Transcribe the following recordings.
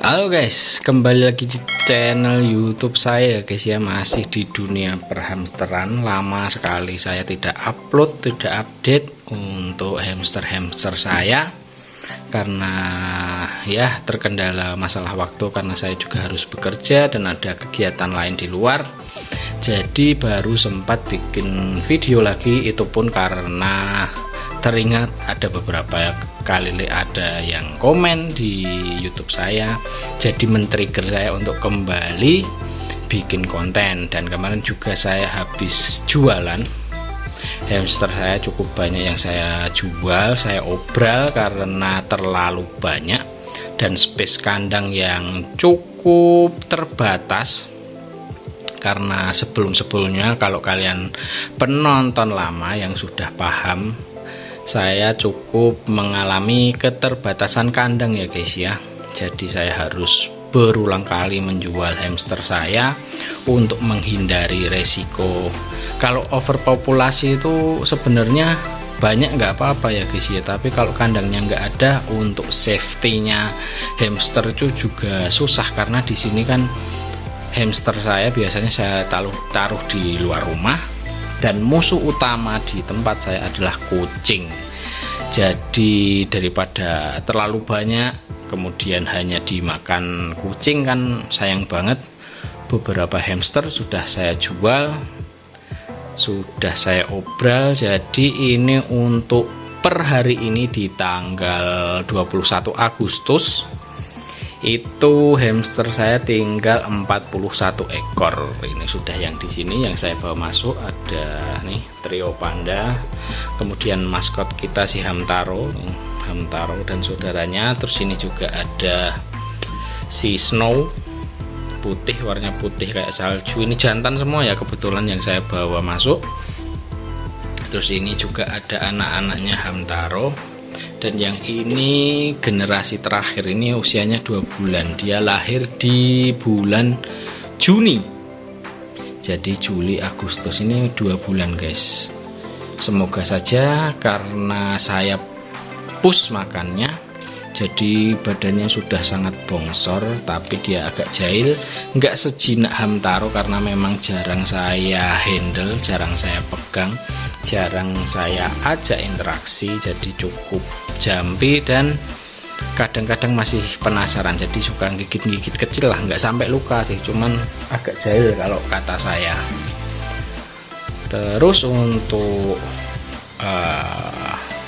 Halo guys, kembali lagi di channel YouTube saya guys ya. Masih di dunia perhamsteran. Lama sekali saya tidak upload, tidak update untuk hamster-hamster saya karena ya terkendala masalah waktu, karena saya juga harus bekerja dan ada kegiatan lain di luar. Jadi baru sempat bikin video lagi, itu pun karena teringat ada beberapa kali ada yang komen di YouTube saya, jadi men-trigger saya untuk kembali bikin konten. Dan kemarin juga saya habis jualan hamster saya, cukup banyak yang saya jual, saya obral karena terlalu banyak dan space kandang yang cukup terbatas. Karena sebelum-sebelumnya, kalau kalian penonton lama yang sudah paham, saya cukup mengalami keterbatasan kandang ya guys ya. Jadi saya harus berulang kali menjual hamster saya untuk menghindari resiko. Kalau overpopulasi itu sebenarnya banyak nggak apa-apa ya guys ya, tapi kalau kandangnya nggak ada, untuk safety-nya hamster itu juga susah. Karena di sini kan hamster saya biasanya saya taruh di luar rumah, dan musuh utama di tempat saya adalah kucing. Jadi daripada terlalu banyak kemudian hanya dimakan kucing, kan sayang banget. Beberapa hamster sudah saya jual, sudah saya obral. Jadi ini untuk per hari ini di tanggal 21 Agustus itu hamster saya tinggal 41 ekor. Ini sudah yang di sini yang saya bawa masuk, ada nih trio panda, kemudian maskot kita si Hamtaro dan saudaranya. Terus ini juga ada si Snow putih, warna putih kayak salju. Ini jantan semua ya kebetulan yang saya bawa masuk. Terus ini juga ada anak-anaknya Hamtaro. Dan yang ini generasi terakhir, ini usianya 2 bulan. Dia lahir di bulan Juni. Jadi Juli Agustus ini 2 bulan guys. Semoga saja, karena saya push makannya, jadi badannya sudah sangat bongsor, tapi dia agak jahil. Nggak sejinak Hamtaro karena memang jarang saya handle, jarang saya pegang, jarang saya ajak interaksi. Jadi cukup jampi dan kadang-kadang masih penasaran, jadi suka gigit-gigit kecil lah, nggak sampai luka sih, cuman agak jahil kalau kata saya. Terus untuk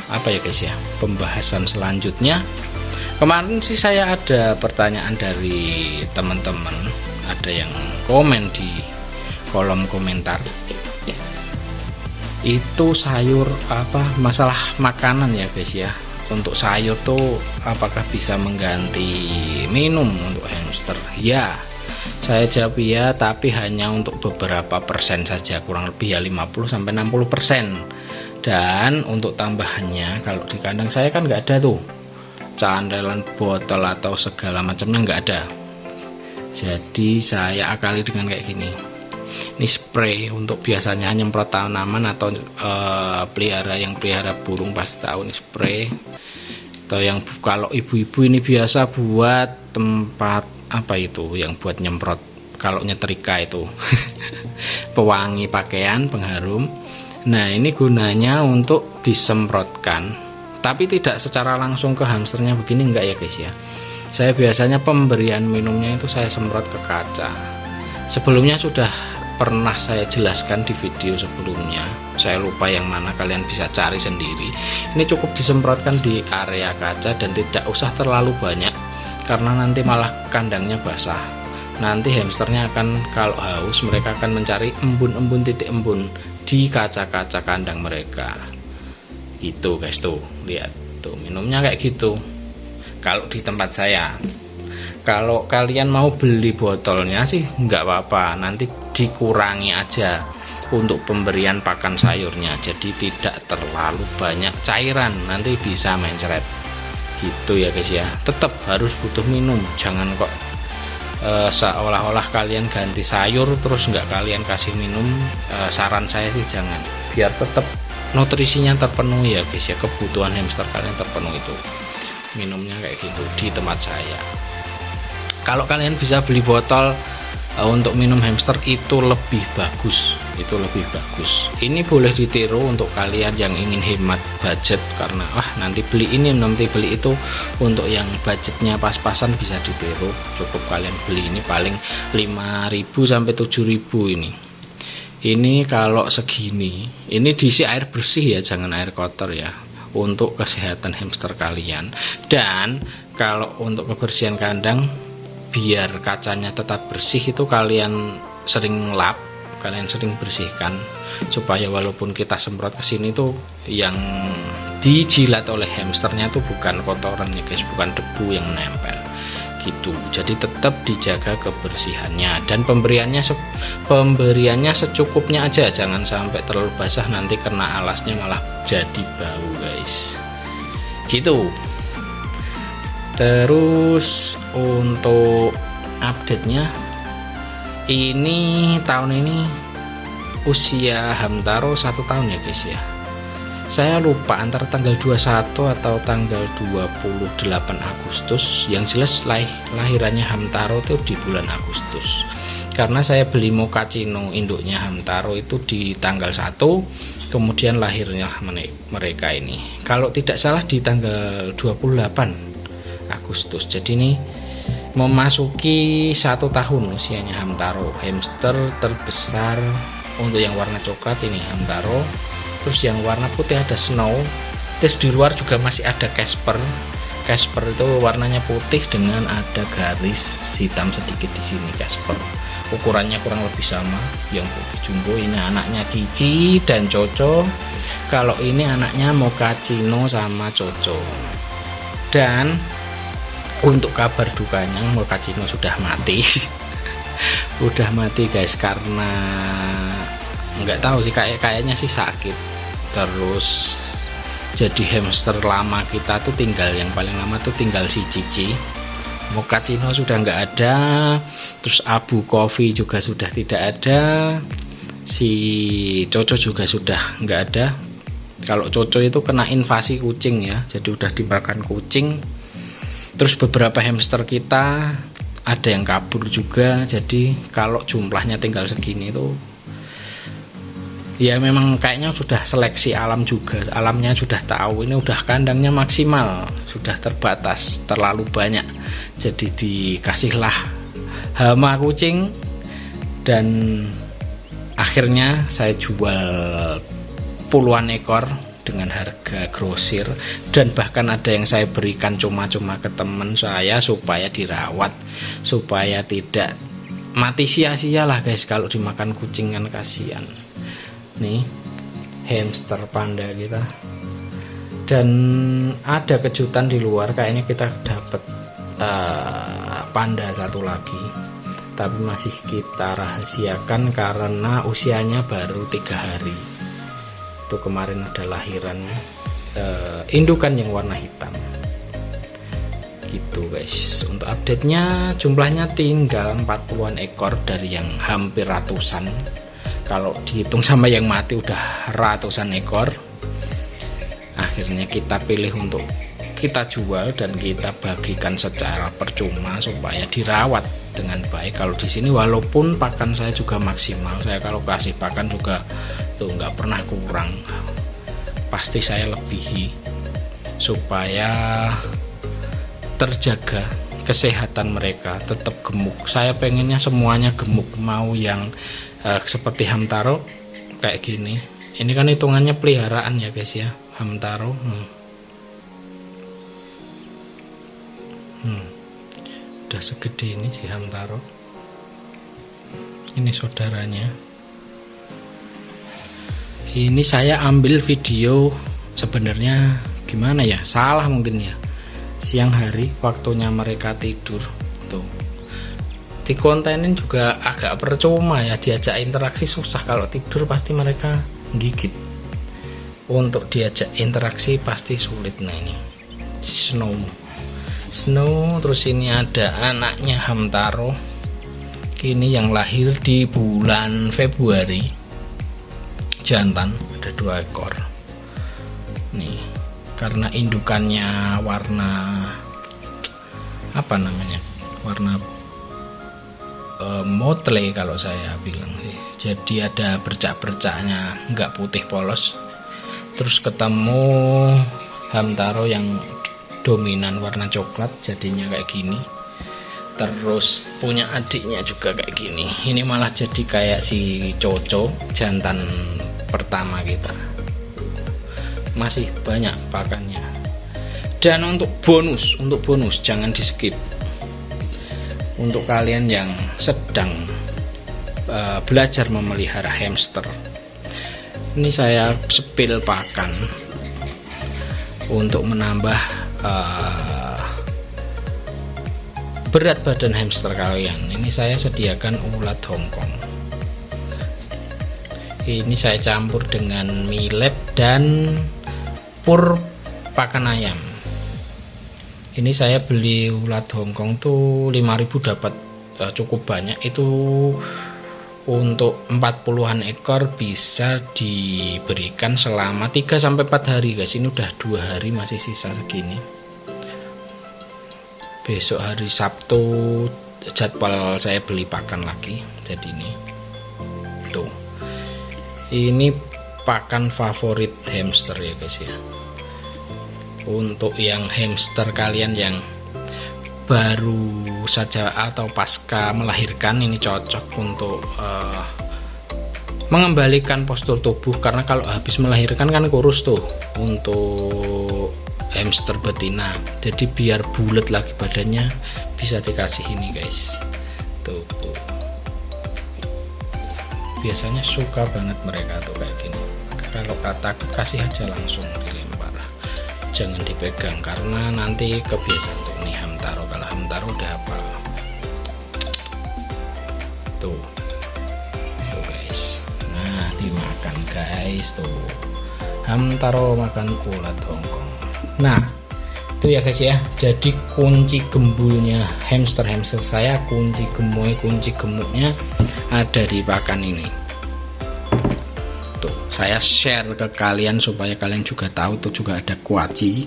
apa ya guys ya, pembahasan selanjutnya, kemarin sih saya ada pertanyaan dari teman-teman, ada yang komen di kolom komentar itu sayur apa, masalah makanan ya guys ya. Untuk sayur tuh apakah bisa mengganti minum untuk hamster? Ya, saya jawab ya, tapi hanya untuk beberapa persen saja, kurang lebih ya 50-60%. Dan untuk tambahannya, kalau di kandang saya kan nggak ada tuh candelan botol atau segala macamnya, nggak ada. Jadi saya akali dengan kayak gini. Ini spray untuk biasanya nyemprot tanaman atau pelihara burung pasti tahu nih spray. Atau yang kalau ibu-ibu ini biasa buat tempat apa itu, yang buat nyemprot kalau nyetrika itu pewangi pakaian, pengharum. Nah ini gunanya untuk disemprotkan, tapi tidak secara langsung ke hamsternya begini, enggak ya guys ya. Saya biasanya pemberian minumnya itu saya semprot ke kaca. Sebelumnya sudah pernah saya jelaskan di video sebelumnya, saya lupa yang mana, kalian bisa cari sendiri. Ini cukup disemprotkan di area kaca dan tidak usah terlalu banyak, karena nanti malah kandangnya basah. Nanti hamsternya akan, kalau haus, mereka akan mencari embun-embun, titik embun di kaca-kaca kandang mereka. Gitu guys, tuh lihat tuh minumnya kayak gitu kalau di tempat saya. Kalau kalian mau beli botolnya sih nggak apa-apa, nanti dikurangi aja untuk pemberian pakan sayurnya, jadi tidak terlalu banyak cairan, nanti bisa mencret gitu ya guys ya. Tetap harus butuh minum, jangan kok seolah-olah kalian ganti sayur terus nggak kalian kasih minum. Saran saya sih jangan, biar tetap nutrisinya terpenuhi ya guys ya, kebutuhan hamster kalian terpenuhi itu minumnya kayak gitu di tempat saya. Kalau kalian bisa beli botol untuk minum hamster itu lebih bagus, ini boleh ditiru untuk kalian yang ingin hemat budget, karena nanti beli ini nanti beli itu. Untuk yang budgetnya pas-pasan bisa ditiru, cukup kalian beli ini paling 5.000 sampai 7.000 ini kalau segini. Ini diisi air bersih ya, jangan air kotor ya, untuk kesehatan hamster kalian. Dan kalau untuk kebersihan kandang biar kacanya tetap bersih itu kalian sering lap, kalian sering bersihkan, supaya walaupun kita semprot ke sini tuh yang dijilat oleh hamsternya tuh bukan kotorannya guys, bukan debu yang nempel gitu. Jadi tetap dijaga kebersihannya, dan pemberiannya secukupnya aja, jangan sampai terlalu basah nanti kena alasnya malah jadi bau guys gitu. Terus untuk update-nya, ini tahun ini usia Hamtaro 1 tahun ya guys ya. Saya lupa antara tanggal 21 atau tanggal 28 Agustus. Yang jelas lahirannya Hamtaro itu di bulan Agustus, karena saya beli Mochaccino induknya Hamtaro itu di tanggal 1, kemudian lahirnya mereka ini kalau tidak salah di tanggal 28 Agustus. Jadi ini memasuki 1 tahun usianya Hamtaro, hamster terbesar. Untuk yang warna coklat ini Hamtaro, terus yang warna putih ada Snow, terus di luar juga masih ada Casper. Casper itu warnanya putih dengan ada garis hitam sedikit di sini. Casper ukurannya kurang lebih sama, yang putih jumbo. Ini anaknya Cici dan Coco. Kalau ini anaknya Mochaccino sama Coco. Dan untuk kabar dukanya, Mochaccino sudah mati. Udah mati guys, karena nggak tahu sih, kayaknya sih sakit. Terus jadi hamster lama kita tuh tinggal, yang paling lama tuh tinggal si Cici. Mochaccino sudah nggak ada, terus Abu Coffee juga sudah tidak ada, si Coco juga sudah nggak ada. Kalau Coco itu kena invasi kucing ya, jadi udah dimakan kucing. Terus beberapa hamster kita ada yang kabur juga. Jadi kalau jumlahnya tinggal segini tuh ya memang kayaknya sudah seleksi alam juga. Alamnya sudah tahu ini udah kandangnya maksimal, sudah terbatas, terlalu banyak. Jadi dikasihlah hama kucing, dan akhirnya saya jual puluhan ekor dengan harga grosir, dan bahkan ada yang saya berikan cuma-cuma ke teman saya supaya dirawat, supaya tidak mati sia-sia lah guys kalau dimakan kucing, kan kasihan. Nih hamster panda kita. Dan ada kejutan di luar, kayaknya kita dapat panda satu lagi, tapi masih kita rahasiakan karena usianya baru 3 hari. Itu kemarin ada lahiran indukan yang warna hitam gitu guys. Untuk update nya jumlahnya tinggal 40-an ekor dari yang hampir ratusan. Kalau dihitung sama yang mati udah ratusan ekor. Akhirnya kita pilih untuk kita jual dan kita bagikan secara percuma supaya dirawat dengan baik. Kalau di sini walaupun pakan saya juga maksimal, saya kalau kasih pakan juga tuh nggak pernah kurang, pasti saya lebihi supaya terjaga kesehatan mereka, tetap gemuk. Saya pengennya semuanya gemuk, mau yang seperti Hamtaro kayak gini. Ini kan hitungannya peliharaan ya guys ya, Hamtaro. Udah segede ini si Hamtaro. Ini saudaranya. Ini saya ambil video sebenarnya gimana ya, salah mungkin ya, siang hari waktunya mereka tidur tuh. Di kontenin juga agak percuma ya, diajak interaksi susah, kalau tidur pasti mereka gigit. Untuk diajak interaksi pasti sulit. Nah ini Snow, terus ini ada anaknya Hamtaro, ini yang lahir di bulan Februari, jantan, ada 2 ekor nih. Karena indukannya warna apa namanya, warna motle kalau saya bilang sih. Jadi ada bercak-bercaknya, nggak putih polos. Terus ketemu Hamtaro yang dominan warna coklat, jadinya kayak gini. Terus punya adiknya juga kayak gini. Ini malah jadi kayak si Coco, jantan pertama kita. Masih banyak pakannya. Dan untuk bonus jangan di skip. Untuk kalian yang sedang belajar memelihara hamster, ini saya sepil pakan untuk menambah berat badan hamster kalian. Ini saya sediakan ulat Hongkong. Ini saya campur dengan millet dan pur pakan ayam. Ini saya beli ulat Hongkong tuh 5.000 dapat cukup banyak. Itu untuk 40-an ekor bisa diberikan selama 3-4 hari guys. Ini udah 2 hari masih sisa segini. Besok hari Sabtu jadwal saya beli pakan lagi. Jadi ini tuh, ini pakan favorit hamster ya guys ya. Untuk yang hamster kalian yang baru saja atau pasca melahirkan, ini cocok untuk mengembalikan postur tubuh, karena kalau habis melahirkan kan kurus tuh untuk hamster betina. Jadi biar bulat lagi badannya, bisa dikasih ini guys. Tuh. Biasanya suka banget mereka tuh kayak gini. Kalau takut kasih aja langsung dilempar. Jangan dipegang karena nanti kebiasaan tuh. Nih Hamtaro, kalau Hamtaro udah apa? Tuh guys. Nah, dimakan guys tuh. Hamtaro makan ulat Hongkong. Nah, itu ya guys ya. Jadi kunci gembulnya hamster saya, kunci gemuknya ada di pakan ini. Tuh, saya share ke kalian supaya kalian juga tahu. Tuh juga ada kuaci,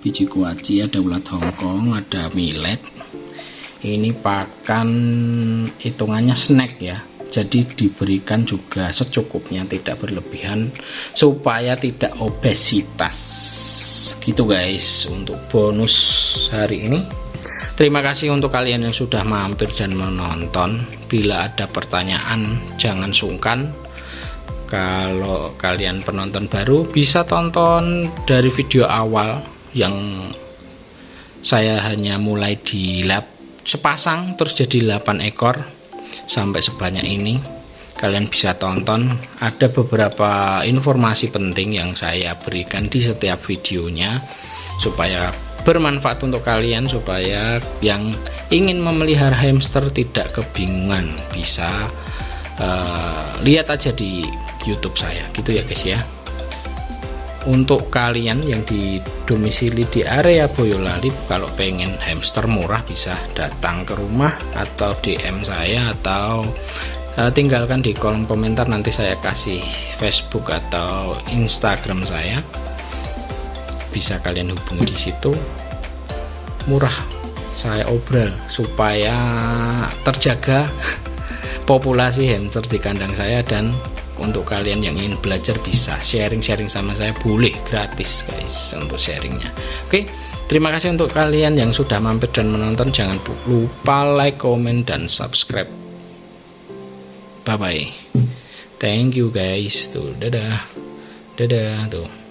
biji kuaci, ada ulat Hongkong, ada millet. Ini pakan hitungannya snack ya. Jadi diberikan juga secukupnya, tidak berlebihan supaya tidak obesitas. Gitu guys untuk bonus hari ini. Terima kasih untuk kalian yang sudah mampir dan menonton. Bila ada pertanyaan jangan sungkan. Kalau kalian penonton baru bisa tonton dari video awal yang saya hanya mulai di lab sepasang terus jadi 8 ekor sampai sebanyak ini. Kalian bisa tonton, ada beberapa informasi penting yang saya berikan di setiap videonya supaya bermanfaat untuk kalian, supaya yang ingin memelihara hamster tidak kebingungan. Bisa lihat aja di YouTube saya gitu ya guys ya. Untuk kalian yang di domisili di area Boyolali, kalau pengen hamster murah bisa datang ke rumah atau DM saya, atau tinggalkan di kolom komentar, nanti saya kasih Facebook atau Instagram saya, bisa kalian hubungi di situ. Murah, saya obrol supaya terjaga populasi hamster di kandang saya. Dan untuk kalian yang ingin belajar bisa sharing sama saya, boleh, gratis guys untuk sharingnya. Oke, terima kasih untuk kalian yang sudah mampir dan menonton. Jangan lupa like, komen, dan subscribe. Bye bye, thank you guys. Tuh, dadah tuh.